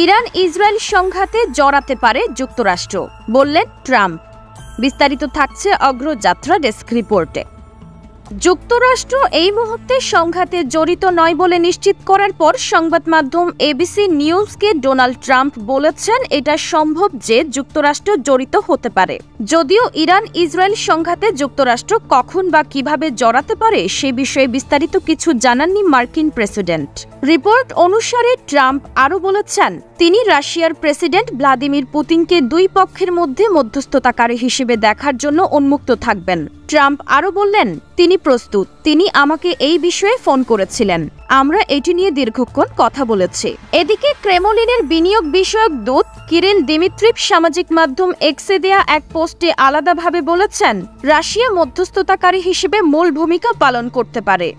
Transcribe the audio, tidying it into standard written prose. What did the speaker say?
Iran Israel সংঘাতে জড়াতে পারে যুক্তরাষ্ট্র, বললেন ট্রাম্প। বিস্তারিত থাকছে অগ্রযাত্রা ডেস্ক রিপোর্টে। যুক্তরাষ্ট্র এই মুহূর্তে সংঘাতে জড়িত নয় বলে নিশ্চিত করার পর সংবাদ মাধ্যম এবিসি নিউজকে ডোনাল্ড ট্রাম্প বলেছেন এটা সম্ভব যে যুক্তরাষ্ট্র জড়িত হতে পারে। যদিও ইরান ইসরায়েল সংঘাতে যুক্তরাষ্ট্র কখন বা কিভাবে জড়াতে পারে সে বিষয়ে বিস্তারিত কিছু জানাননি মার্কিন প্রেসিডেন্ট। রিপোর্ট অনুসারে ট্রাম্প আরও বলেছেন তিনি রাশিয়ার প্রেসিডেন্ট ভ্লাদিমির পুতিনকে দুই পক্ষের মধ্যে মধ্যস্থতাকারী হিসেবে দেখার জন্য উন্মুক্ত থাকবেন। ট্রাম্প আরও বললেন তিনি প্রস্তুত। তিনি আমাকে এই বিষয়ে ফোন করেছিলেন, আমরা এটি নিয়ে দীর্ঘক্ষণ কথা বলেছি। এদিকে ক্রেমলিনের বিনিয়োগ বিষয়ক দূত কিরিল দিমিত্রিভ সামাজিক মাধ্যম এক্সে দেয়া এক পোস্টে আলাদাভাবে বলেছেন রাশিয়া মধ্যস্থতাকারী হিসেবে মূল ভূমিকা পালন করতে পারে।